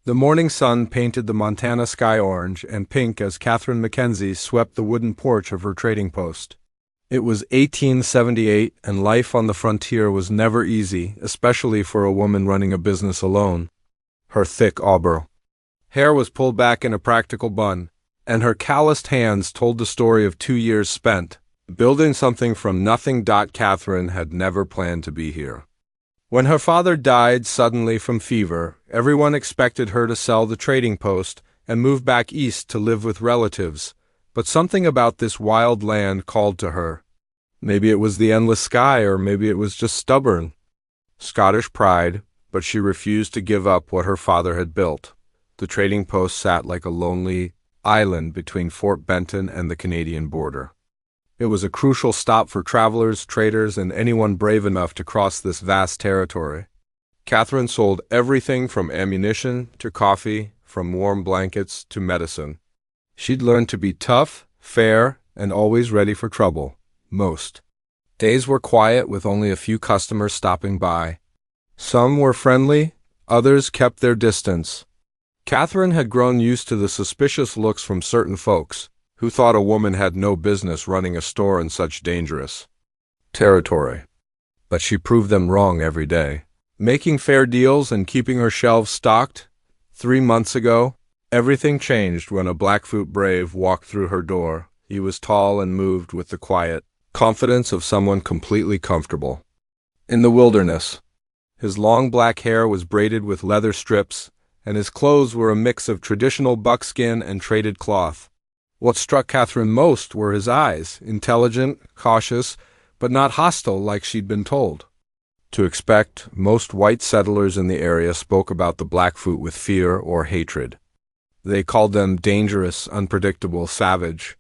The morning sun painted the Montana sky orange and pink as Catherine Mackenzie swept the wooden porch of her trading post. It was 1878, and life on the frontier was never easy, especially for a woman running a business alone. Her thick auburn hair was pulled back in a practical bun, and her calloused hands told the story of 2 years spent building something from nothing. Catherine had never planned to be here. When her father died suddenly from fever, everyone expected her to sell the trading post and move back east to live with relatives, but something about this wild land called to her. Maybe it was the endless sky, or maybe it was just stubborn Scottish pride, but she refused to give up what her father had built. The trading post sat like a lonely island between Fort Benton and the Canadian border. It was a crucial stop for travelers, traders, and anyone brave enough to cross this vast territory. Catherine sold everything from ammunition to coffee, from warm blankets to medicine. She'd learned to be tough, fair, and always ready for trouble. Most days were quiet, with only a few customers stopping by. Some were friendly, others kept their distance. Catherine had grown used to the suspicious looks from certain folks, who thought a woman had no business running a store in such dangerous territory. But she proved them wrong every day, making fair deals and keeping her shelves stocked. 3 months ago, everything changed when a Blackfoot brave walked through her door. He was tall and moved with the quiet confidence of someone completely comfortable in the wilderness. His long black hair was braided with leather strips, and his clothes were a mix of traditional buckskin and traded cloth. What struck Catherine most were his eyes, intelligent, cautious, but not hostile like she'd been told to expect. Most white settlers in the area spoke about the Blackfoot with fear or hatred. They called them dangerous, unpredictable, savage.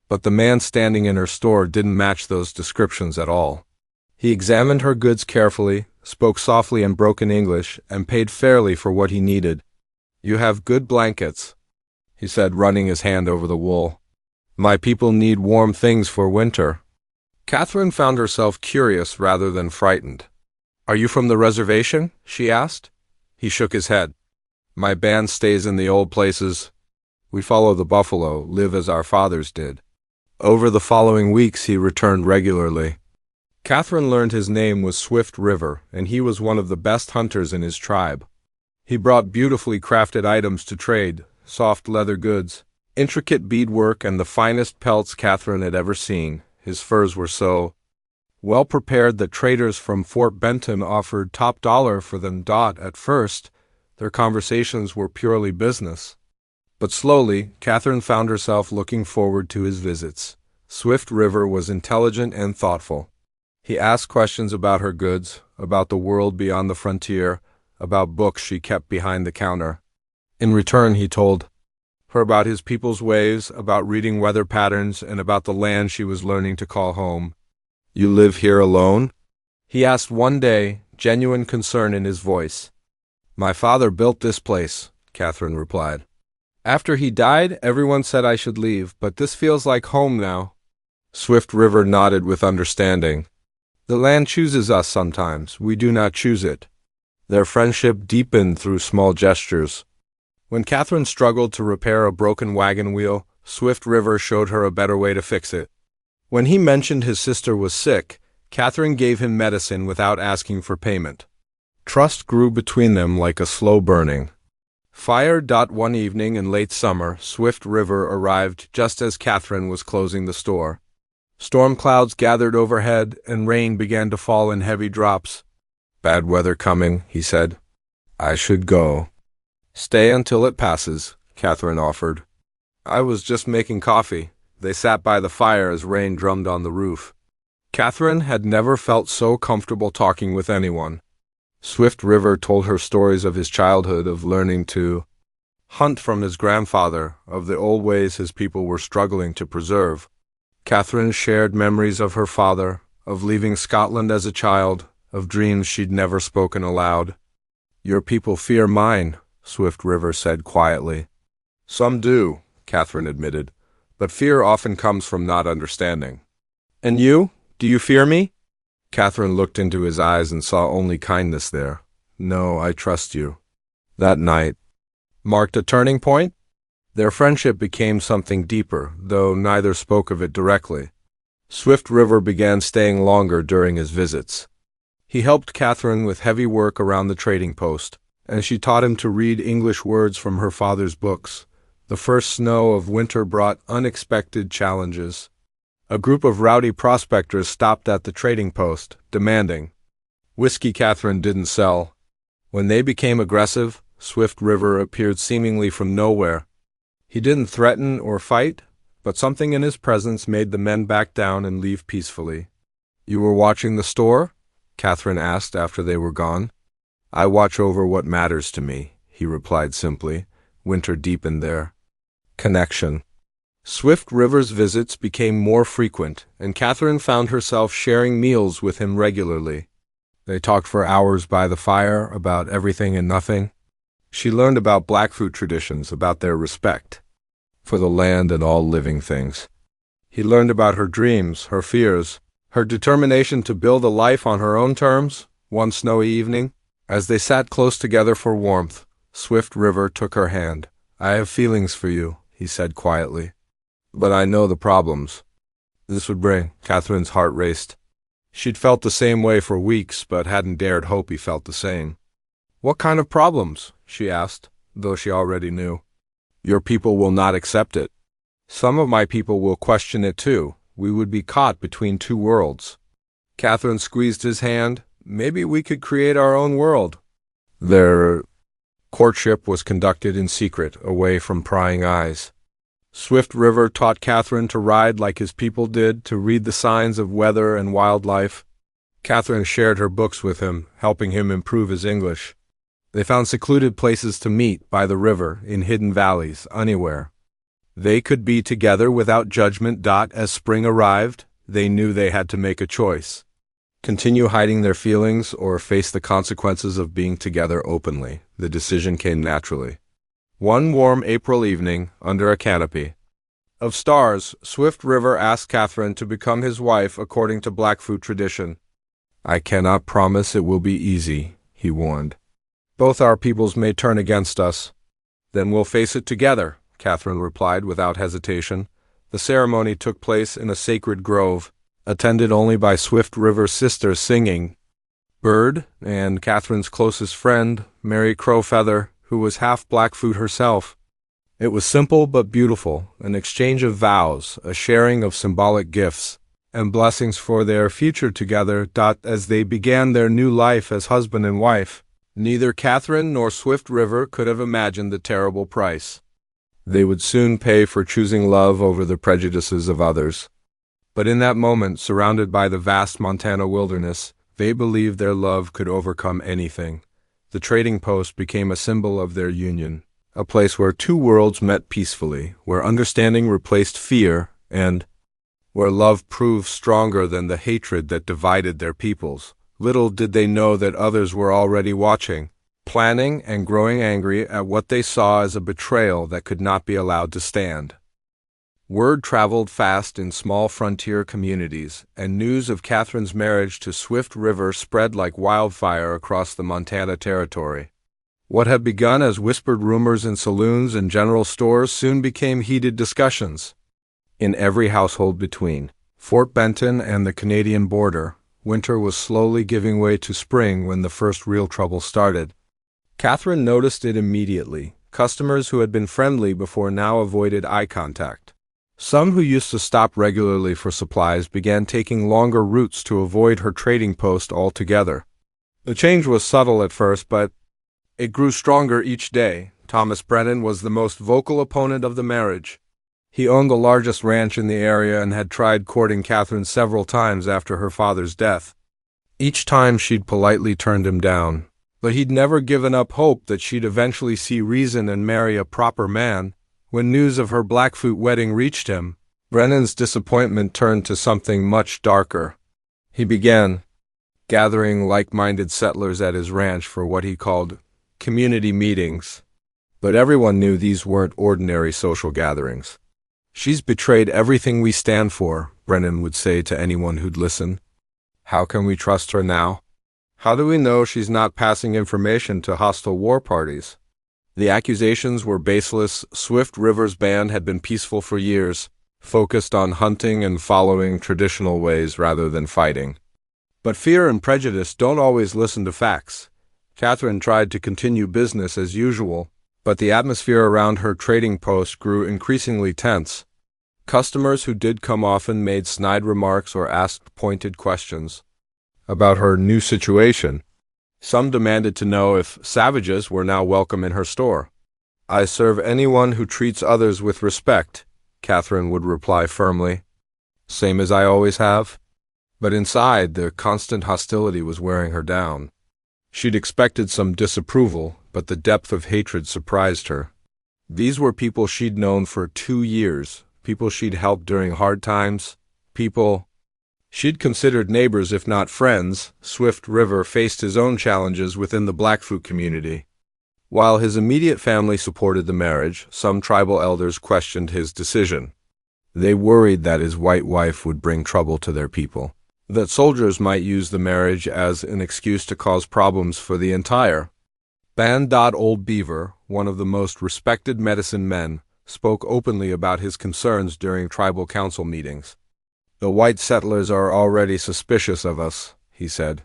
But the man standing in her store didn't match those descriptions at all. He examined her goods carefully, spoke softly in broken English, and paid fairly for what he needed. "You have good blankets," he said, running his hand over the wool. "My people need warm things for winter." Catherine found herself curious rather than frightened. "Are you from the reservation?" she asked. He shook his head. "My band stays in the old places. We follow the buffalo, live as our fathers did." Over the following weeks he returned regularly. Catherine learned his name was Swift River, and he was one of the best hunters in his tribe. He brought beautifully crafted items to trade, soft leather goods, intricate beadwork, and the finest pelts Catherine had ever seen. His furs were so well prepared that traders from Fort Benton offered top dollar for them. At first, their conversations were purely business. But slowly, Catherine found herself looking forward to his visits. Swift River was intelligent and thoughtful. He asked questions about her goods, about the world beyond the frontier, about books she kept behind the counter. In return, he told her about his people's ways, about reading weather patterns, and about the land she was learning to call home. "You live here alone?" he asked one day, genuine concern in his voice. "My father built this place," Catherine replied. "After he died, everyone said I should leave, but this feels like home now." Swift River nodded with understanding. "The land chooses us sometimes. We do not choose it." Their friendship deepened through small gestures. When Catherine struggled to repair a broken wagon wheel, Swift River showed her a better way to fix it. When he mentioned his sister was sick, Catherine gave him medicine without asking for payment. Trust grew between them like a slow burning fire. One evening in late summer, Swift River arrived just as Catherine was closing the store. Storm clouds gathered overhead, and rain began to fall in heavy drops. "Bad weather coming," he said. "I should go." "Stay until it passes," Catherine offered. "I was just making coffee." They sat by the fire as rain drummed on the roof. Catherine had never felt so comfortable talking with anyone. Swift River told her stories of his childhood, of learning to hunt from his grandfather, of the old ways his people were struggling to preserve. Catherine shared memories of her father, of leaving Scotland as a child, of dreams she'd never spoken aloud. "Your people fear mine," Swift River said quietly. "Some do," Catherine admitted, "but fear often comes from not understanding." "And you? Do you fear me?" Catherine looked into his eyes and saw only kindness there. "No, I trust you." That night, marked a turning point? Their friendship became something deeper, though neither spoke of it directly. Swift River began staying longer during his visits. He helped Catherine with heavy work around the trading post, and she taught him to read English words from her father's books. The first snow of winter brought unexpected challenges. A group of rowdy prospectors stopped at the trading post, demanding whiskey Catherine didn't sell. When they became aggressive, Swift River appeared seemingly from nowhere. He didn't threaten or fight, but something in his presence made the men back down and leave peacefully. "You were watching the store?" Catherine asked after they were gone. "I watch over what matters to me," he replied simply. Winter deepened their connection. Swift River's visits became more frequent, and Catherine found herself sharing meals with him regularly. They talked for hours by the fire about everything and nothing. She learned about Blackfoot traditions, about their respect for the land and all living things. He learned about her dreams, her fears, her determination to build a life on her own terms. One snowy evening, as they sat close together for warmth, Swift River took her hand. "I have feelings for you," he said quietly, "but I know the problems this would bring." Catherine's heart raced. She'd felt the same way for weeks, but hadn't dared hope he felt the same. "What kind of problems?" she asked, though she already knew. "Your people will not accept it. Some of my people will question it too. We would be caught between two worlds." Catherine squeezed his hand. "Maybe we could create our own world." Their courtship was conducted in secret, away from prying eyes. Swift River taught Catherine to ride like his people did, to read the signs of weather and wildlife. Catherine shared her books with him, helping him improve his English. They found secluded places to meet, by the river, in hidden valleys, anywhere. They could be together without judgment. As spring arrived, they knew they had to make a choice. Continue hiding their feelings or face the consequences of being together openly. The decision came naturally. One warm April evening, under a canopy of stars, Swift River asked Catherine to become his wife according to Blackfoot tradition. "I cannot promise it will be easy," he warned. "Both our peoples may turn against us." "Then we'll face it together," Catherine replied without hesitation. The ceremony took place in a sacred grove, attended only by Swift River's sister singing Bird, and Catherine's closest friend, Mary Crowfeather, who was half Blackfoot herself. It was simple but beautiful, an exchange of vows, a sharing of symbolic gifts, and blessings for their future together. As they began their new life as husband and wife, neither Catherine nor Swift River could have imagined the terrible price they would soon pay for choosing love over the prejudices of others. But in that moment, surrounded by the vast Montana wilderness, they believed their love could overcome anything. The trading post became a symbol of their union, a place where two worlds met peacefully, where understanding replaced fear, and where love proved stronger than the hatred that divided their peoples. Little did they know that others were already watching, planning and growing angry at what they saw as a betrayal that could not be allowed to stand. Word traveled fast in small frontier communities, and news of Catherine's marriage to Swift River spread like wildfire across the Montana Territory. What had begun as whispered rumors in saloons and general stores soon became heated discussions. In every household between Fort Benton and the Canadian border, winter was slowly giving way to spring when the first real trouble started. Catherine noticed it immediately. Customers who had been friendly before now avoided eye contact. Some who used to stop regularly for supplies began taking longer routes to avoid her trading post altogether. The change was subtle at first, but it grew stronger each day. Thomas Brennan was the most vocal opponent of the marriage. He owned the largest ranch in the area and had tried courting Catherine several times after her father's death. Each time she'd politely turned him down, but he'd never given up hope that she'd eventually see reason and marry a proper man. When news of her Blackfoot wedding reached him, Brennan's disappointment turned to something much darker. He began gathering like-minded settlers at his ranch for what he called community meetings. But everyone knew these weren't ordinary social gatherings. "She's betrayed everything we stand for," Brennan would say to anyone who'd listen. "How can we trust her now? How do we know she's not passing information to hostile war parties?" The accusations were baseless. Swift River's band had been peaceful for years, focused on hunting and following traditional ways rather than fighting. But fear and prejudice don't always listen to facts. Catherine tried to continue business as usual, but the atmosphere around her trading post grew increasingly tense. Customers who did come often made snide remarks or asked pointed questions about her new situation. Some demanded to know if savages were now welcome in her store. "I serve anyone who treats others with respect," Catherine would reply firmly. "Same as I always have." But inside, the constant hostility was wearing her down. She'd expected some disapproval, but the depth of hatred surprised her. These were people she'd known for 2 years, people she'd helped during hard times, people she'd considered neighbors if not friends. Swift River faced his own challenges within the Blackfoot community. While his immediate family supported the marriage, some tribal elders questioned his decision. They worried that his white wife would bring trouble to their people, that soldiers might use the marriage as an excuse to cause problems for the entire band. Old Beaver, one of the most respected medicine men, spoke openly about his concerns during tribal council meetings. "The white settlers are already suspicious of us," he said.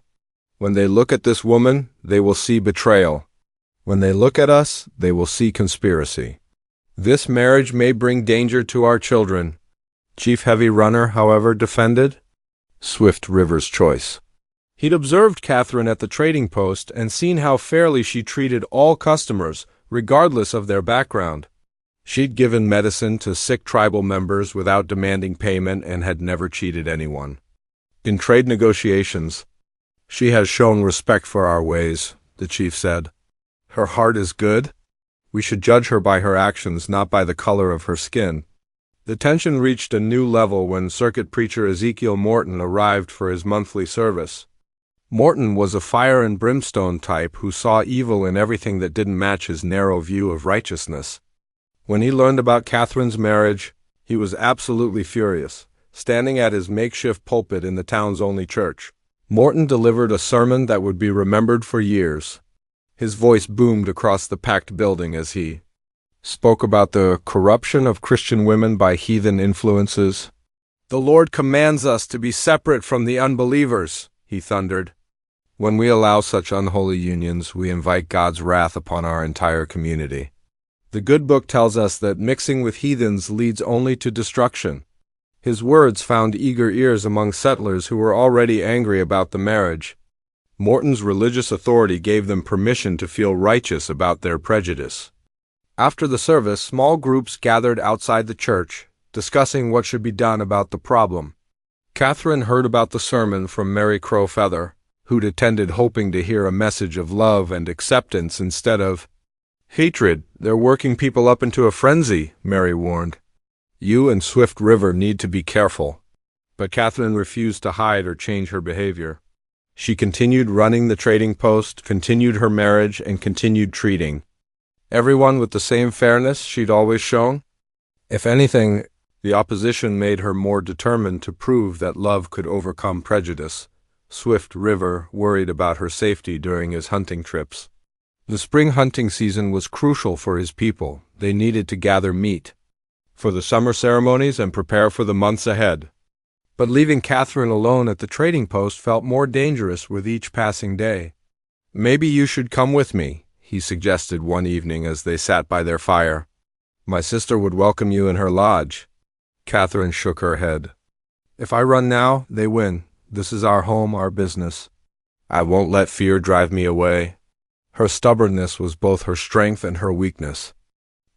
"When they look at this woman, they will see betrayal. When they look at us, they will see conspiracy. This marriage may bring danger to our children." Chief Heavy Runner, however, defended Swift River's choice. He'd observed Catherine at the trading post and seen how fairly she treated all customers, regardless of their background. She'd given medicine to sick tribal members without demanding payment and had never cheated anyone. In trade negotiations, "She has shown respect for our ways," the chief said. "Her heart is good. We should judge her by her actions, not by the color of her skin." The tension reached a new level when circuit preacher Ezekiel Morton arrived for his monthly service. Morton was a fire and brimstone type who saw evil in everything that didn't match his narrow view of righteousness. When he learned about Catherine's marriage, he was absolutely furious, standing at his makeshift pulpit in the town's only church. Morton delivered a sermon that would be remembered for years. His voice boomed across the packed building as he spoke about the corruption of Christian women by heathen influences. "The Lord commands us to be separate from the unbelievers," he thundered. "When we allow such unholy unions, we invite God's wrath upon our entire community. The good book tells us that mixing with heathens leads only to destruction." His words found eager ears among settlers who were already angry about the marriage. Morton's religious authority gave them permission to feel righteous about their prejudice. After the service, small groups gathered outside the church, discussing what should be done about the problem. Catherine heard about the sermon from Mary Crow Feather, who'd attended hoping to hear a message of love and acceptance instead of hatred. "They're working people up into a frenzy," Mary warned. "You and Swift River need to be careful." But Catherine refused to hide or change her behavior. She continued running the trading post, continued her marriage, and continued treating everyone with the same fairness she'd always shown. If anything, the opposition made her more determined to prove that love could overcome prejudice. Swift River worried about her safety during his hunting trips. The spring hunting season was crucial for his people. They needed to gather meat for the summer ceremonies and prepare for the months ahead. But leaving Catherine alone at the trading post felt more dangerous with each passing day. "Maybe you should come with me," he suggested one evening as they sat by their fire. "My sister would welcome you in her lodge." Catherine shook her head. "If I run now, they win. This is our home, our business. I won't let fear drive me away." Her stubbornness was both her strength and her weakness.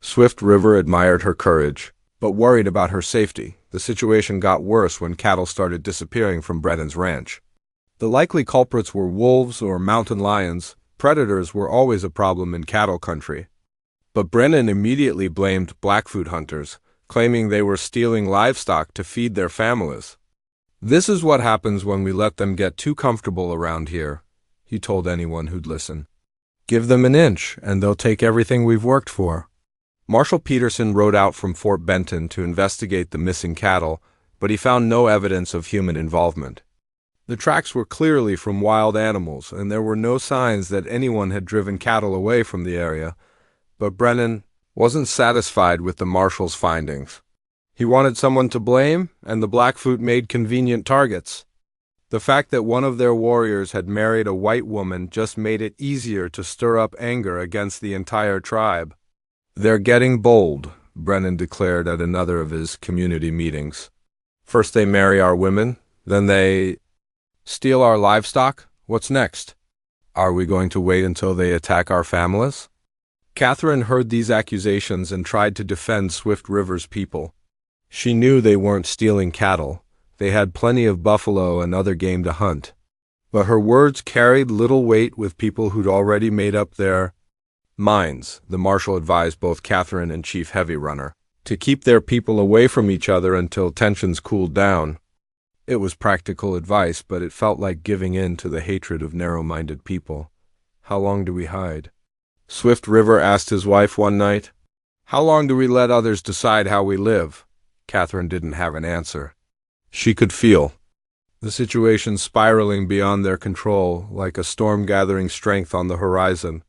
Swift River admired her courage, but worried about her safety. The situation got worse when cattle started disappearing from Brennan's ranch. The likely culprits were wolves or mountain lions. Predators were always a problem in cattle country. But Brennan immediately blamed Blackfoot hunters, claiming they were stealing livestock to feed their families. "This is what happens when we let them get too comfortable around here," he told anyone who'd listen. "Give them an inch, and they'll take everything we've worked for." Marshal Peterson rode out from Fort Benton to investigate the missing cattle, but he found no evidence of human involvement. The tracks were clearly from wild animals, and there were no signs that anyone had driven cattle away from the area. But Brennan wasn't satisfied with the marshal's findings. He wanted someone to blame, and the Blackfoot made convenient targets. The fact that one of their warriors had married a white woman just made it easier to stir up anger against the entire tribe. "They're getting bold," Brennan declared at another of his community meetings. "First they marry our women, then they steal our livestock. What's next? Are we going to wait until they attack our families?" Catherine heard these accusations and tried to defend Swift River's people. She knew they weren't stealing cattle. They had plenty of buffalo and other game to hunt. But her words carried little weight with people who'd already made up their minds. The marshal advised both Catherine and Chief Heavy Runner to keep their people away from each other until tensions cooled down. It was practical advice, but it felt like giving in to the hatred of narrow-minded people. "How long do we hide?" Swift River asked his wife one night. "How long do we let others decide how we live?" Catherine didn't have an answer. She could feel the situation spiraling beyond their control, like a storm gathering strength on the horizon.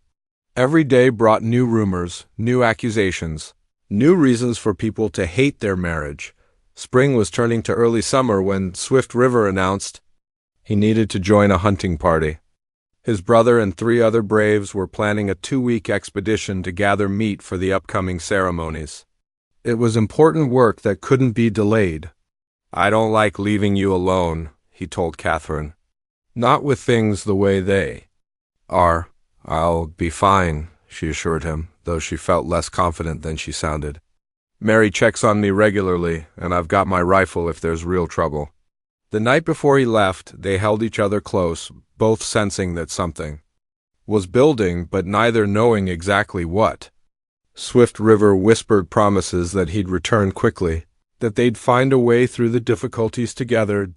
Every day brought new rumors, new accusations, new reasons for people to hate their marriage. Spring was turning to early summer when Swift River announced he needed to join a hunting party. His brother and 3 other braves were planning a 2-week expedition to gather meat for the upcoming ceremonies. It was important work that couldn't be delayed. "I don't like leaving you alone," he told Catherine. "Not with things the way they are." "I'll be fine," she assured him, though she felt less confident than she sounded. "Mary checks on me regularly, and I've got my rifle if there's real trouble." The night before he left, they held each other close, both sensing that something was building, but neither knowing exactly what. Swift River whispered promises that he'd return quickly, that they'd find a way through the difficulties together.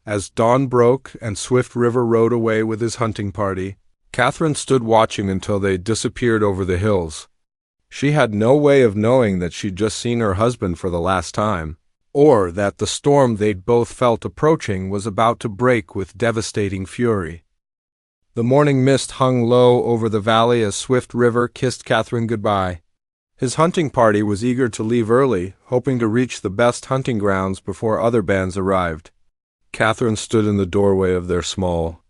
As dawn broke and Swift River rode away with his hunting party, Catherine stood watching until they disappeared over the hills. She had no way of knowing that she'd just seen her husband for the last time, or that the storm they'd both felt approaching was about to break with devastating fury. The morning mist hung low over the valley as Swift River kissed Catherine goodbye. His hunting party was eager to leave early, hoping to reach the best hunting grounds before other bands arrived. Catherine stood in the doorway of their small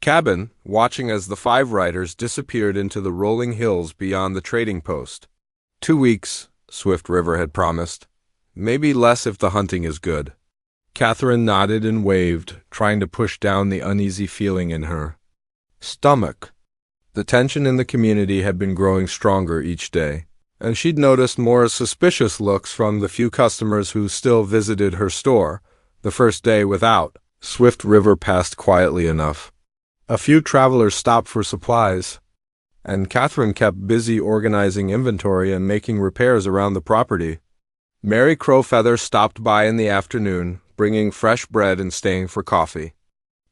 cabin, watching as the 5 riders disappeared into the rolling hills beyond the trading post. 2 weeks, Swift River had promised. Maybe less if the hunting is good. Catherine nodded and waved, trying to push down the uneasy feeling in her stomach. The tension in the community had been growing stronger each day, and she'd noticed more suspicious looks from the few customers who still visited her store. The first day without Swift River passed quietly enough. A few travelers stopped for supplies, and Catherine kept busy organizing inventory and making repairs around the property. Mary Crowfeather stopped by in the afternoon, bringing fresh bread and staying for coffee.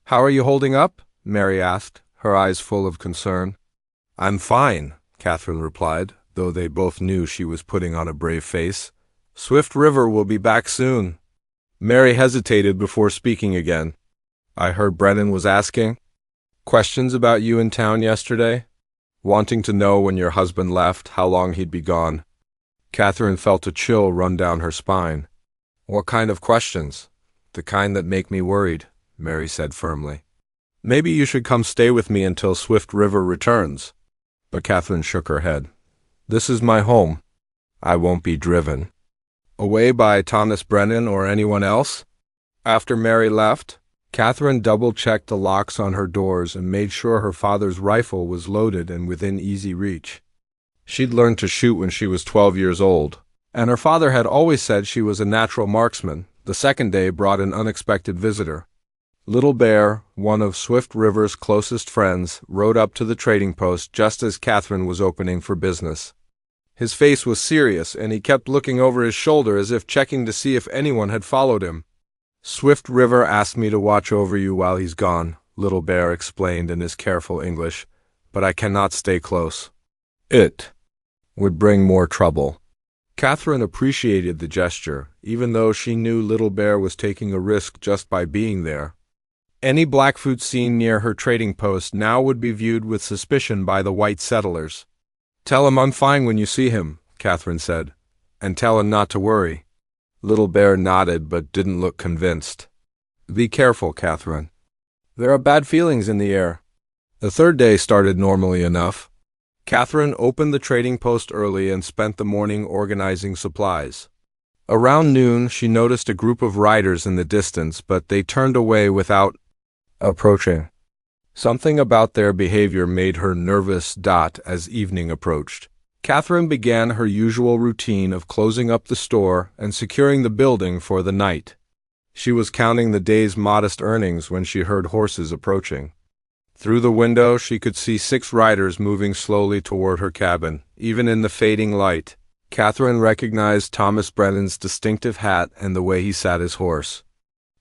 "How are you holding up?" Mary asked, her eyes full of concern. "I'm fine," Catherine replied, though they both knew she was putting on a brave face. "Swift River will be back soon." Mary hesitated before speaking again. "I heard Brennan was asking questions about you in town yesterday, wanting to know when your husband left, how long he'd be gone." Catherine felt a chill run down her spine. "What kind of questions?" "The kind that make me worried," Mary said firmly. "Maybe you should come stay with me until Swift River returns." But Catherine shook her head. "This is my home. I won't be driven away by Thomas Brennan or anyone else." After Mary left, Catherine double-checked the locks on her doors and made sure her father's rifle was loaded and within easy reach. She'd learned to shoot when she was 12 years old, and her father had always said she was a natural marksman. The second day brought an unexpected visitor. Little Bear, one of Swift River's closest friends, rode up to the trading post just as Catherine was opening for business. His face was serious, and he kept looking over his shoulder as if checking to see if anyone had followed him. "Swift River asked me to watch over you while he's gone," Little Bear explained in his careful English, "but I cannot stay close. It would bring more trouble." Catherine appreciated the gesture, even though she knew Little Bear was taking a risk just by being there. Any Blackfoot seen near her trading post now would be viewed with suspicion by the white settlers. Tell him I'm fine when you see him, Catherine said, and tell him not to worry. Little Bear nodded but didn't look convinced. Be careful, Catherine. There are bad feelings in the air. The third day started normally enough. Catherine opened the trading post early and spent the morning organizing supplies. Around noon, she noticed a group of riders in the distance, but they turned away without approaching. Something about their behavior made her nervous. As evening approached, Catherine began her usual routine of closing up the store and securing the building for the night. She was counting the day's modest earnings when she heard horses approaching. Through the window, she could see 6 riders moving slowly toward her cabin. Even in the fading light, Catherine recognized Thomas Brennan's distinctive hat and the way he sat his horse.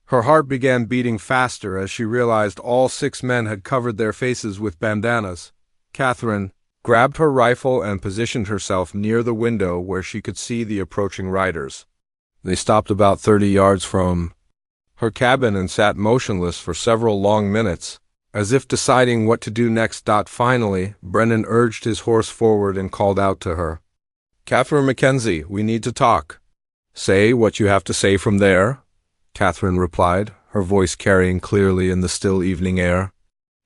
Her heart began beating faster as she realized all 6 men had covered their faces with bandanas. Catherine grabbed her rifle and positioned herself near the window where she could see the approaching riders. They stopped about 30 yards from her cabin and sat motionless for several long minutes, as if deciding what to do next. Finally, Brennan urged his horse forward and called out to her. Catherine Mackenzie, we need to talk. Say what you have to say from there, Catherine replied, her voice carrying clearly in the still evening air.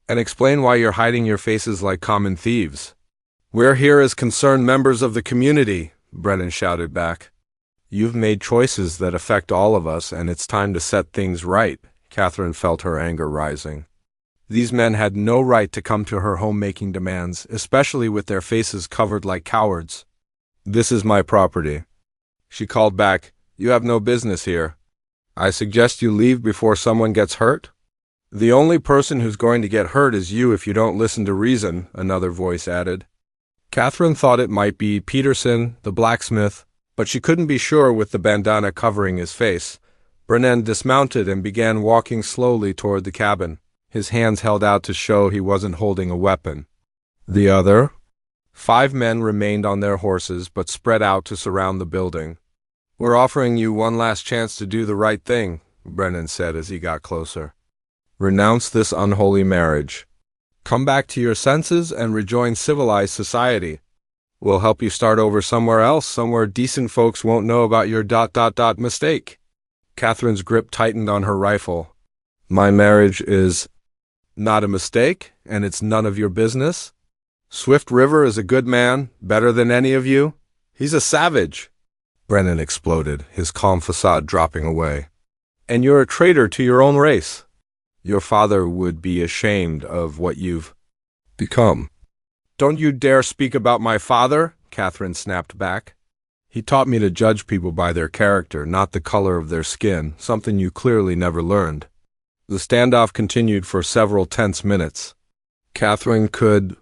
And explain why you're hiding your faces like common thieves. We're here as concerned members of the community, Brennan shouted back. You've made choices that affect all of us, and it's time to set things right. Catherine felt her anger rising. These men had no right to come to her home making demands, especially with their faces covered like cowards. This is my property. She called back, You have no business here. I suggest you leave before someone gets hurt. The only person who's going to get hurt is you if you don't listen to reason, another voice added. Catherine thought it might be Peterson, the blacksmith, but she couldn't be sure with the bandana covering his face. Brennan dismounted and began walking slowly toward the cabin, his hands held out to show he wasn't holding a weapon. The other 5 men remained on their horses but spread out to surround the building. We're offering you one last chance to do the right thing, Brennan said as he got closer. Renounce this unholy marriage. Come back to your senses and rejoin civilized society. We'll help you start over somewhere else, somewhere decent folks won't know about your mistake. Catherine's grip tightened on her rifle. My marriage is not a mistake, and it's none of your business. Swift River is a good man, better than any of you. He's a savage. Brennan exploded, his calm facade dropping away. And you're a traitor to your own race. Your father would be ashamed of what you've become. Don't you dare speak about my father, Catherine snapped back. He taught me to judge people by their character, not the color of their skin, something you clearly never learned. The standoff continued for several tense minutes. Catherine could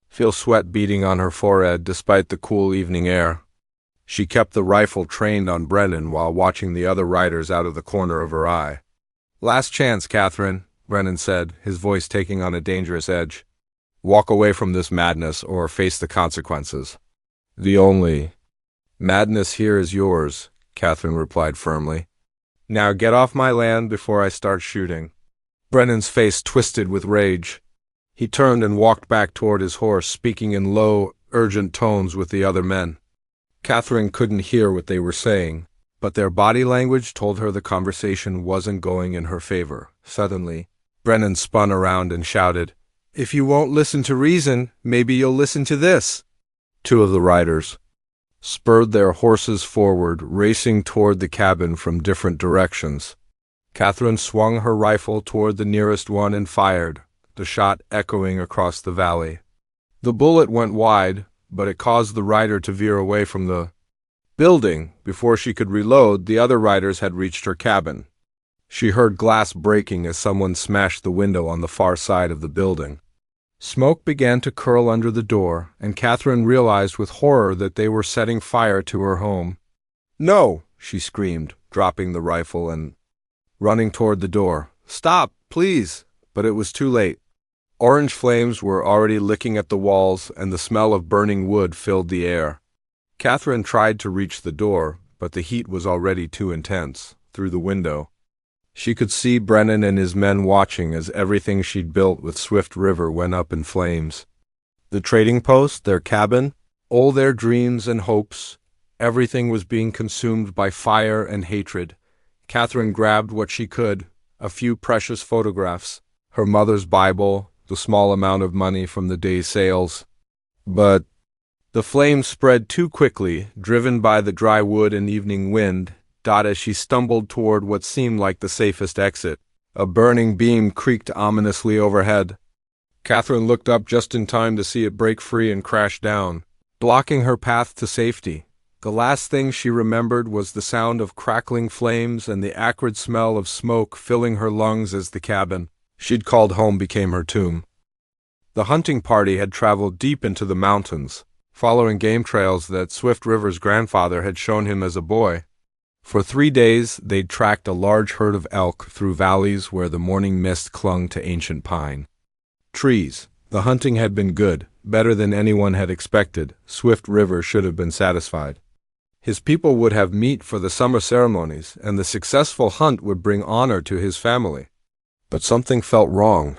feel sweat beading on her forehead despite the cool evening air. She kept the rifle trained on Brennan while watching the other riders out of the corner of her eye. Last chance, Catherine, Brennan said, his voice taking on a dangerous edge. Walk away from this madness or face the consequences. The only madness here is yours, Catherine replied firmly. Now get off my land before I start shooting. Brennan's face twisted with rage. He turned and walked back toward his horse, speaking in low, urgent tones with the other men. Catherine couldn't hear what they were saying, but their body language told her the conversation wasn't going in her favor. Suddenly, Brennan spun around and shouted, If you won't listen to reason, maybe you'll listen to this. 2 of the riders spurred their horses forward, racing toward the cabin from different directions. Catherine swung her rifle toward the nearest one and fired, the shot echoing across the valley. The bullet went wide, but it caused the rider to veer away from the building. Before she could reload, the other riders had reached her cabin. She heard glass breaking as someone smashed the window on the far side of the building. Smoke began to curl under the door, and Catherine realized with horror that they were setting fire to her home. No, she screamed, dropping the rifle and running toward the door. Stop, please! But it was too late. Orange flames were already licking at the walls, and the smell of burning wood filled the air. Catherine tried to reach the door, but the heat was already too intense. Through the window, she could see Brennan and his men watching as everything she'd built with Swift River went up in flames. The trading post, their cabin, All their dreams and hopes, everything was being consumed by fire and hatred. Catherine grabbed what she could, a few precious photographs, her mother's Bible, the small amount of money from the day's sales. But the flames spread too quickly, driven by the dry wood and evening wind, as she stumbled toward what seemed like the safest exit. A burning beam creaked ominously overhead. Catherine looked up just in time to see it break free and crash down, blocking her path to safety. The last thing she remembered was the sound of crackling flames and the acrid smell of smoke filling her lungs as the cabin she'd called home became her tomb. The hunting party had traveled deep into the mountains, following game trails that Swift River's grandfather had shown him as a boy. For 3 days, they'd tracked a large herd of elk through valleys where the morning mist clung to ancient pine trees. The hunting had been good, better than anyone had expected. Swift River should have been satisfied. His people would have meat for the summer ceremonies, and the successful hunt would bring honor to his family. But something felt wrong.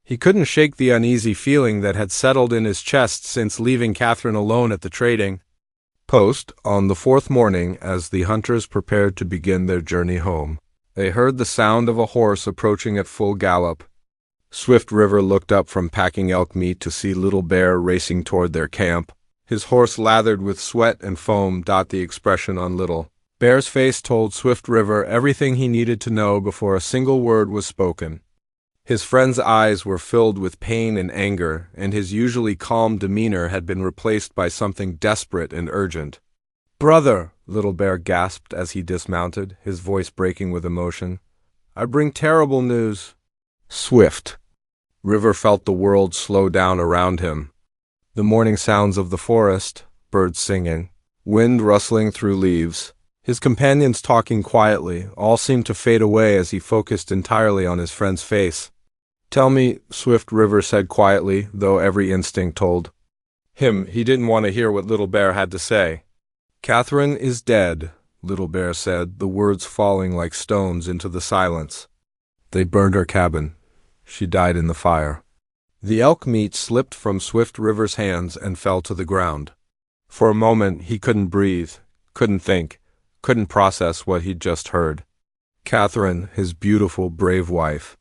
He couldn't shake the uneasy feeling that had settled in his chest since leaving Catherine alone at the trading post. On the 4th morning, as the hunters prepared to begin their journey home, they heard the sound of a horse approaching at full gallop. Swift River looked up from packing elk meat to see Little Bear racing toward their camp. His horse lathered with sweat and foam. The expression on Little Bear's face told Swift River everything he needed to know before a single word was spoken. His friend's eyes were filled with pain and anger, and his usually calm demeanor had been replaced by something desperate and urgent. "Brother," Little Bear gasped as he dismounted, his voice breaking with emotion, "I bring terrible news." Swift River felt the world slow down around him. The morning sounds of the forest, birds singing, wind rustling through leaves, his companions talking quietly, all seemed to fade away as he focused entirely on his friend's face. "Tell me," Swift River said quietly, though every instinct told him he didn't want to hear what Little Bear had to say. "Catherine is dead," Little Bear said, the words falling like stones into the silence. "They burned her cabin. She died in the fire." The elk meat slipped from Swift River's hands and fell to the ground. For a moment he couldn't breathe, couldn't think, couldn't process what he'd just heard. Catherine, his beautiful, brave wife,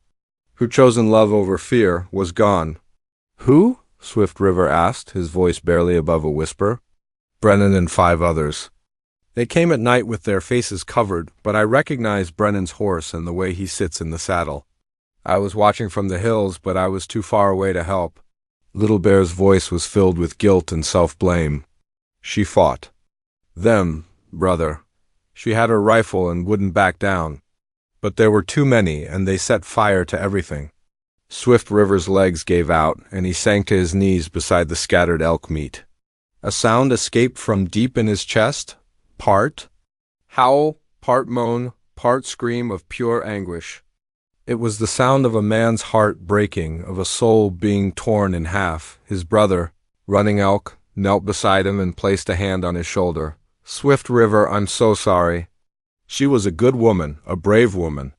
who'd chosen love over fear, was gone. "Who?" Swift River asked, his voice barely above a whisper. "Brennan and 5 others. They came at night with their faces covered, but I recognized Brennan's horse and the way he sits in the saddle. I was watching from the hills, but I was too far away to help." Little Bear's voice was filled with guilt and self-blame. "She fought them, brother. She had her rifle and wouldn't back down. But there were too many, and they set fire to everything." Swift River's legs gave out, and he sank to his knees beside the scattered elk meat. A sound escaped from deep in his chest, part howl, part moan, part scream of pure anguish. It was the sound of a man's heart breaking, of a soul being torn in half. His brother, running elk, knelt beside him and placed a hand on his shoulder. "Swift River, I'm so sorry. She was a good woman, a brave woman."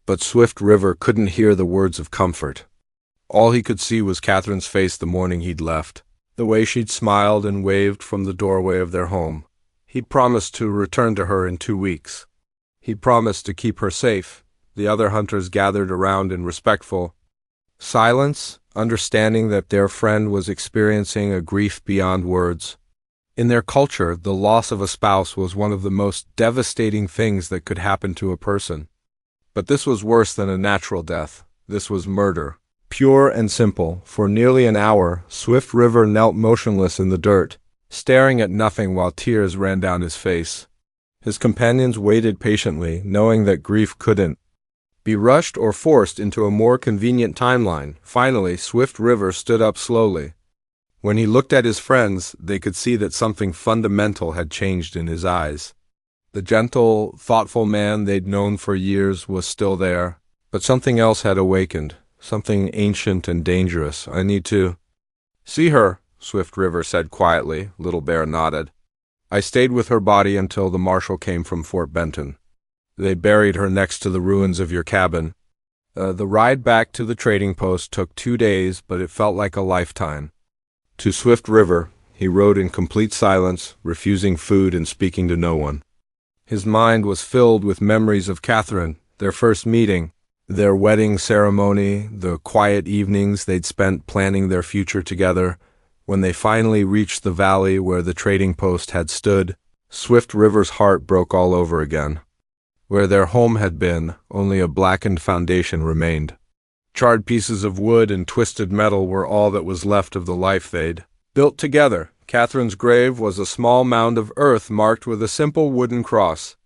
But Swift River couldn't hear the words of comfort. All he could see was Catherine's face the morning he'd left, the way she'd smiled and waved from the doorway of their home. He'd promised to return to her in 2 weeks. He'd promised to keep her safe. The other hunters gathered around in respectful silence, understanding that their friend was experiencing a grief beyond words. In their culture, the loss of a spouse was one of the most devastating things that could happen to a person. But this was worse than a natural death. This was murder, pure and simple. For nearly an hour, Swift River knelt motionless in the dirt, staring at nothing while tears ran down his face. His companions waited patiently, knowing that grief couldn't be rushed or forced into a more convenient timeline. Finally, Swift River stood up slowly. When he looked at his friends, they could see that something fundamental had changed in his eyes. The gentle, thoughtful man they'd known for years was still there, but something else had awakened, something ancient and dangerous. "I need to see her," Swift River said quietly. Little Bear nodded. "I stayed with her body until the marshal came from Fort Benton. They buried her next to the ruins of your cabin." The ride back to the trading post took 2 days, but it felt like a lifetime. To Swift River, He rode in complete silence, refusing food and speaking to no one. His mind was filled with memories of Catherine, their first meeting, their wedding ceremony, the quiet evenings they'd spent planning their future together. When they finally reached the valley where the trading post had stood, Swift River's heart broke all over again. Where their home had been, only a blackened foundation remained. Charred pieces of wood and twisted metal were all that was left of the life they'd built together. Catherine's grave was a small mound of earth marked with a simple wooden cross.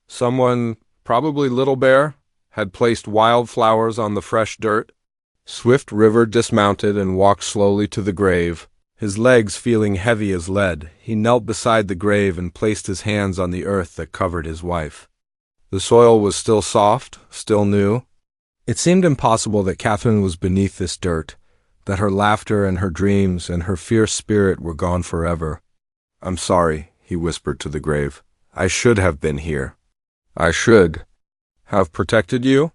Someone, probably Little Bear, had placed wildflowers on the fresh dirt. Swift River dismounted and walked slowly to the grave. His legs feeling heavy as lead, he knelt beside the grave and placed his hands on the earth that covered his wife. The soil was still soft, still new. It seemed impossible that Catherine was beneath this dirt, that her laughter and her dreams and her fierce spirit were gone forever. "I'm sorry," he whispered to the grave. "I should have been here. I should have protected you?"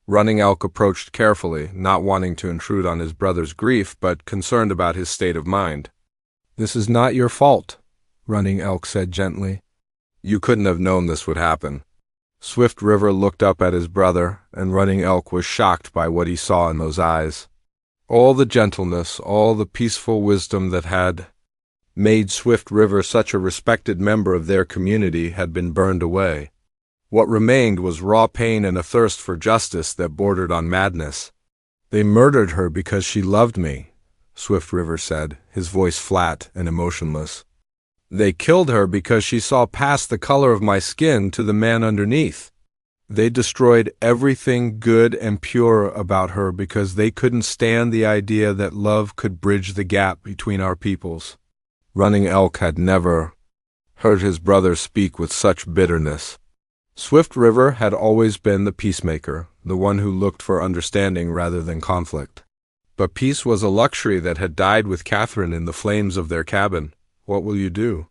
Running Elk approached carefully, not wanting to intrude on his brother's grief, but concerned about his state of mind. "This is not your fault," Running Elk said gently. "You couldn't have known this would happen." Swift River looked up at his brother, and Running Elk was shocked by what he saw in those eyes. All the gentleness, all the peaceful wisdom that had made Swift River such a respected member of their community had been burned away. What remained was raw pain and a thirst for justice that bordered on madness. "They murdered her because she loved me," Swift River said, his voice flat and emotionless. "They killed her because she saw past the color of my skin to the man underneath. They destroyed everything good and pure about her because they couldn't stand the idea that love could bridge the gap between our peoples." Running Elk had never heard his brother speak with such bitterness. Swift River had always been the peacemaker, the one who looked for understanding rather than conflict. But peace was a luxury that had died with Catherine in the flames of their cabin. "What will you do?"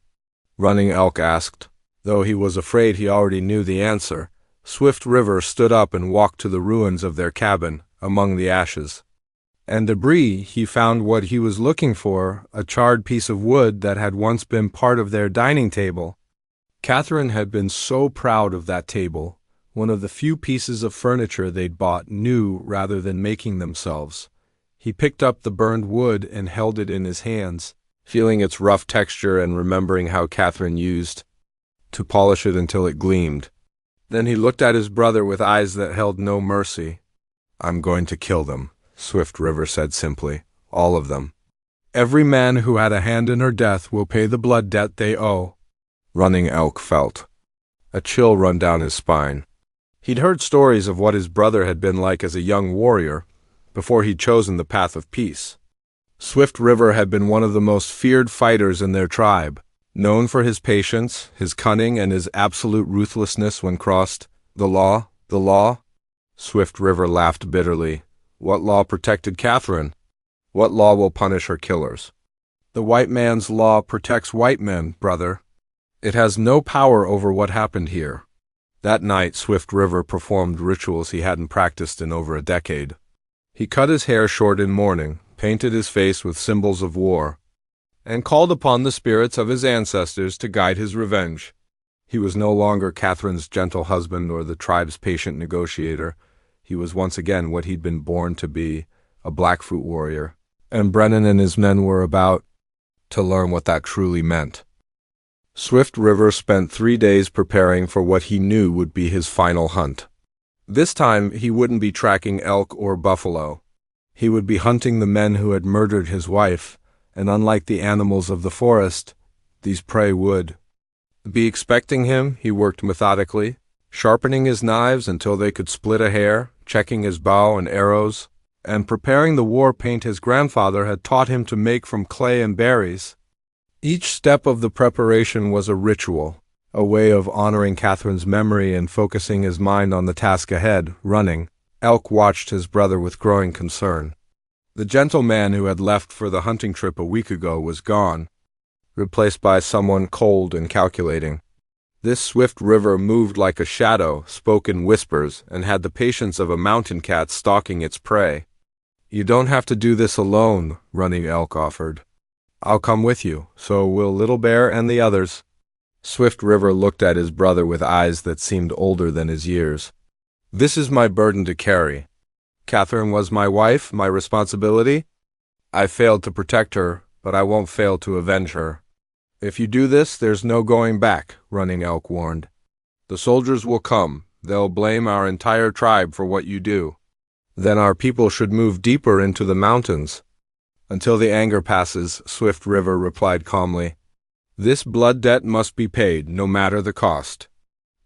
Running Elk asked. Though he was afraid he already knew the answer, Swift River stood up and walked to the ruins of their cabin, among the ashes and debris. He found what he was looking for, a charred piece of wood that had once been part of their dining table. Catherine had been so proud of that table, one of the few pieces of furniture they'd bought new rather than making themselves. He picked up the burned wood and held it in his hands, feeling its rough texture and remembering how Catherine used to polish it until it gleamed. Then he looked at his brother with eyes that held no mercy. "I'm going to kill them," Swift River said simply. "All of them. Every man who had a hand in her death will pay the blood debt they owe." Running Elk felt a chill run down his spine. He'd heard stories of what his brother had been like as a young warrior, before he'd chosen the path of peace. Swift River had been one of the most feared fighters in their tribe, known for his patience, his cunning, and his absolute ruthlessness when crossed the law. The law? Swift River laughed bitterly. What law protected Catherine? What law will punish her killers? The white man's law protects white men, brother. It has no power over what happened here. That night, Swift River performed rituals he hadn't practiced in over a decade. He cut his hair short in mourning, painted his face with symbols of war, and called upon the spirits of his ancestors to guide his revenge. He was no longer Catherine's gentle husband or the tribe's patient negotiator. He was once again what he'd been born to be, a Blackfoot warrior, and Brennan and his men were about to learn what that truly meant. Swift River spent 3 days preparing for what he knew would be his final hunt. This time, he wouldn't be tracking elk or buffalo. He would be hunting the men who had murdered his wife, and unlike the animals of the forest, these prey would be expecting him. He worked methodically, sharpening his knives until they could split a hair, checking his bow and arrows, and preparing the war paint his grandfather had taught him to make from clay and berries. Each step of the preparation was a ritual, a way of honoring Catherine's memory and focusing his mind on the task ahead. Running Elk watched his brother with growing concern. The gentle man who had left for the hunting trip a week ago was gone, replaced by someone cold and calculating. This Swift River moved like a shadow, spoke in whispers, and had the patience of a mountain cat stalking its prey. "You don't have to do this alone," Running Elk offered. I'll come with you, so will Little Bear and the others." Swift River looked at his brother with eyes that seemed older than his years. "This is my burden to carry. Catherine was my wife, my responsibility. I failed to protect her, but I won't fail to avenge her." "If you do this, there's no going back," Running Elk warned. "The soldiers will come. They'll blame our entire tribe for what you do. Then our people should move deeper into the mountains." "Until the anger passes," Swift River replied calmly. "This blood debt must be paid, no matter the cost."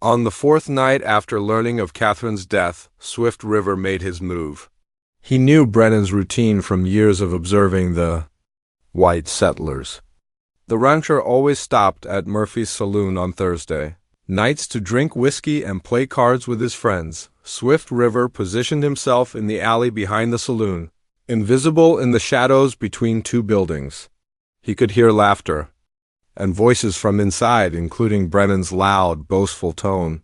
On the fourth night after learning of Catherine's death, Swift River made his move. He knew Brennan's routine from years of observing the white settlers. The rancher always stopped at Murphy's saloon on Thursday nights to drink whiskey and play cards with his friends. Swift River positioned himself in the alley behind the saloon, invisible in the shadows between two buildings. He could hear laughter and voices from inside, including Brennan's loud, boastful tone.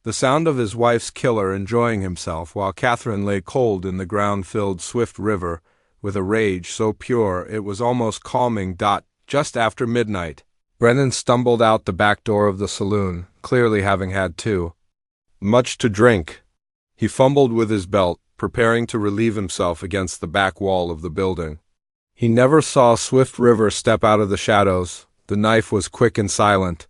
The sound of his wife's killer enjoying himself while Catherine lay cold in the ground filled Swift River with a rage so pure it was almost calming. Just after midnight, Brennan stumbled out the back door of the saloon, clearly having had too much to drink. He fumbled with his belt, preparing to relieve himself against the back wall of the building. He never saw Swift River step out of the shadows. The knife was quick and silent.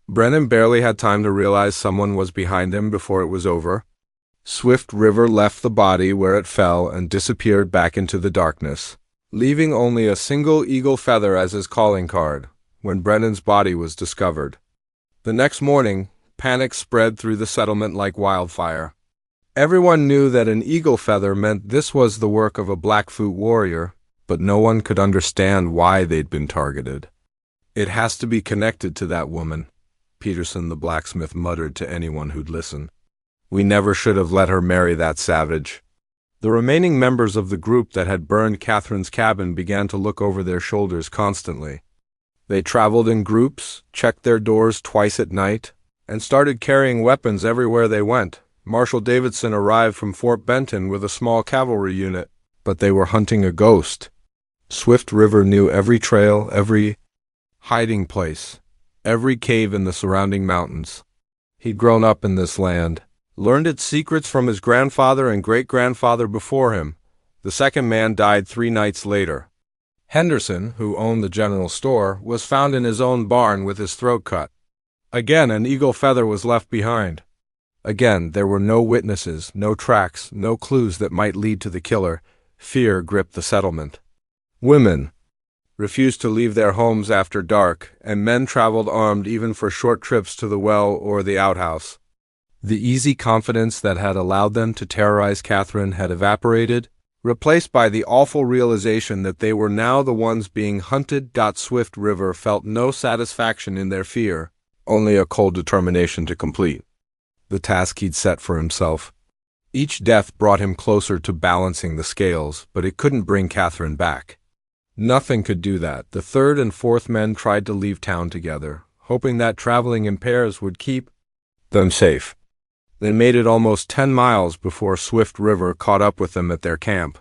Brennan barely had time to realize someone was behind him before it was over. Swift River left the body where it fell and disappeared back into the darkness, leaving only a single eagle feather as his calling card when Brennan's body was discovered. The next morning, panic spread through the settlement like wildfire. Everyone knew that an eagle feather meant this was the work of a Blackfoot warrior, but no one could understand why they'd been targeted. "It has to be connected to that woman," Peterson the blacksmith muttered to anyone who'd listen. "We never should have let her marry that savage." The remaining members of the group that had burned Catherine's cabin began to look over their shoulders constantly. They traveled in groups, checked their doors twice at night, and started carrying weapons everywhere they went. Marshal Davidson arrived from Fort Benton with a small cavalry unit, but they were hunting a ghost. Swift River knew every trail, every hiding place, every cave in the surrounding mountains. He'd grown up in this land, learned its secrets from his grandfather and great-grandfather before him. The second man died 3 nights later. Henderson, who owned the general store, was found in his own barn with his throat cut. Again, an eagle feather was left behind. Again, there were no witnesses, no tracks, no clues that might lead to the killer. Fear gripped the settlement. Women refused to leave their homes after dark, and men traveled armed even for short trips to the well or the outhouse. The easy confidence that had allowed them to terrorize Catherine had evaporated, replaced by the awful realization that they were now the ones being hunted. Swift River felt no satisfaction in their fear, only a cold determination to complete the task he'd set for himself. Each death brought him closer to balancing the scales, but it couldn't bring Catherine back. Nothing could do that. The third and fourth men tried to leave town together, hoping that traveling in pairs would keep them safe. They made it almost 10 miles before Swift River caught up with them at their camp.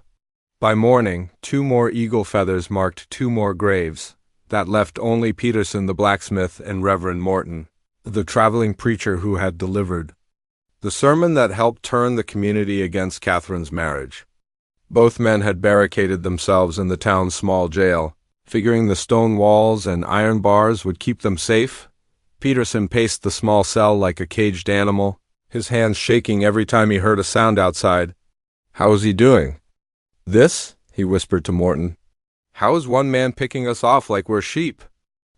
By morning, 2 more eagle feathers marked 2 more graves. That left only Peterson the blacksmith and Reverend Morton, the traveling preacher who had delivered the sermon that helped turn the community against Catherine's marriage. Both men had barricaded themselves in the town's small jail, figuring the stone walls and iron bars would keep them safe. Peterson paced the small cell like a caged animal, his hands shaking every time he heard a sound outside. "How is he doing?" "This?" he whispered to Morton. "How is one man picking us off like we're sheep?"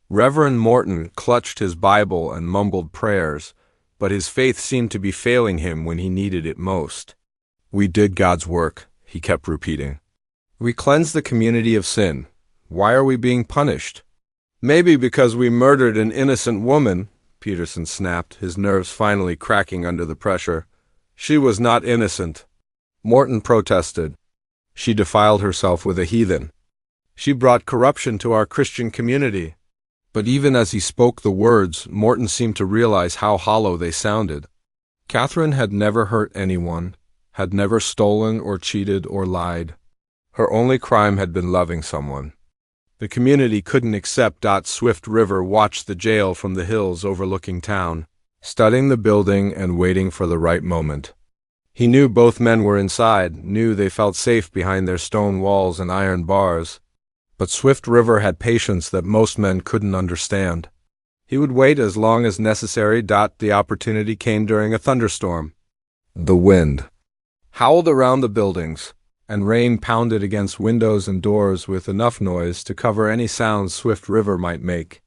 Reverend Morton clutched his Bible and mumbled prayers, but his faith seemed to be failing him when he needed it most. "We did God's work," he kept repeating. "We cleansed the community of sin. Why are we being punished?" "Maybe because we murdered an innocent woman," Peterson snapped, his nerves finally cracking under the pressure. "She was not innocent," Morton protested. "She defiled herself with a heathen. She brought corruption to our Christian community." But even as he spoke the words, Morton seemed to realize how hollow they sounded. Catherine had never hurt anyone, had never stolen or cheated or lied. Her only crime had been loving someone. The community couldn't accept. Swift River watched the jail from the hills overlooking town, studying the building and waiting for the right moment. He knew both men were inside, knew they felt safe behind their stone walls and iron bars. But Swift River had patience that most men couldn't understand. He would wait as long as necessary. The opportunity came during a thunderstorm. The wind howled around the buildings, and rain pounded against windows and doors with enough noise to cover any sounds Swift River might make.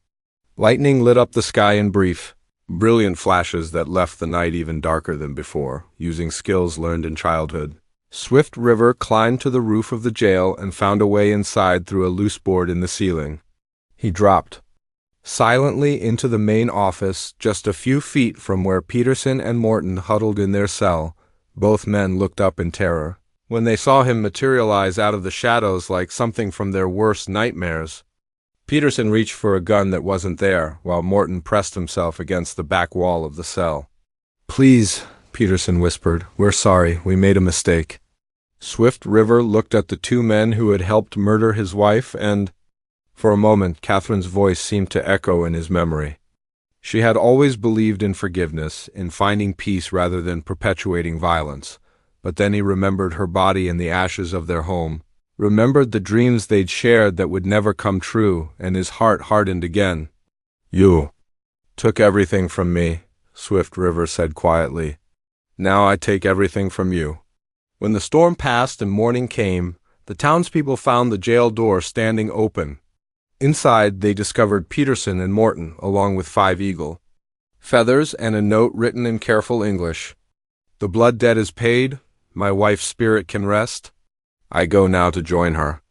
Lightning lit up the sky in brief, brilliant flashes that left the night even darker than before. Using skills learned in childhood, Swift River climbed to the roof of the jail and found a way inside through a loose board in the ceiling. He dropped silently into the main office, just a few feet from where Peterson and Morton huddled in their cell. Both men looked up in terror when they saw him materialize out of the shadows like something from their worst nightmares. Peterson reached for a gun that wasn't there, while Morton pressed himself against the back wall of the cell. "Please," Peterson whispered, "we're sorry, we made a mistake." Swift River looked at the two men who had helped murder his wife, and for a moment Catherine's voice seemed to echo in his memory. She had always believed in forgiveness, in finding peace rather than perpetuating violence. But then he remembered her body in the ashes of their home, remembered the dreams they'd shared that would never come true, and his heart hardened again. "You took everything from me," Swift River said quietly. "Now I take everything from you." When the storm passed and morning came, the townspeople found the jail door standing open. Inside, they discovered Peterson and Morton, along with 5 eagle feathers and a note written in careful English. "The blood debt is paid. My wife's spirit can rest. I go now to join her."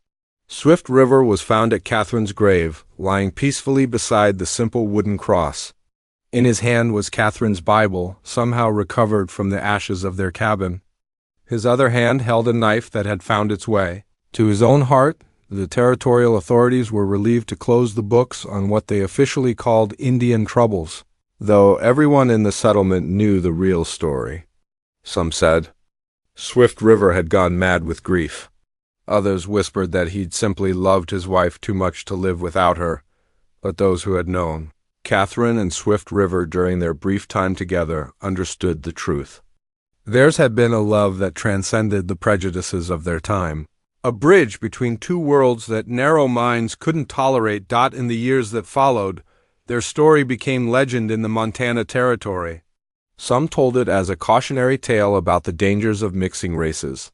Swift River was found at Catherine's grave, lying peacefully beside the simple wooden cross. In his hand was Catherine's Bible, somehow recovered from the ashes of their cabin. His other hand held a knife that had found its way to his own heart. The territorial authorities were relieved to close the books on what they officially called Indian troubles, though everyone in the settlement knew the real story. Some said Swift River had gone mad with grief. Others whispered that he'd simply loved his wife too much to live without her. But those who had known Catherine and Swift River during their brief time together understood the truth. Theirs had been a love that transcended the prejudices of their time, a bridge between two worlds that narrow minds couldn't tolerate. In the years that followed, their story became legend in the Montana Territory. Some told it as a cautionary tale about the dangers of mixing races,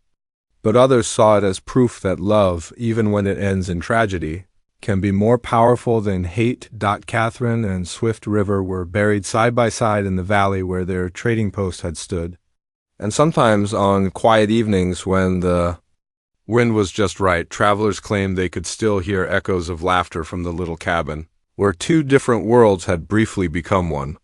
but others saw it as proof that love, even when it ends in tragedy, can be more powerful than hate. Catherine and Swift River were buried side by side in the valley where their trading post had stood, and sometimes on quiet evenings when the wind was just right, travelers claimed they could still hear echoes of laughter from the little cabin, where two different worlds had briefly become one.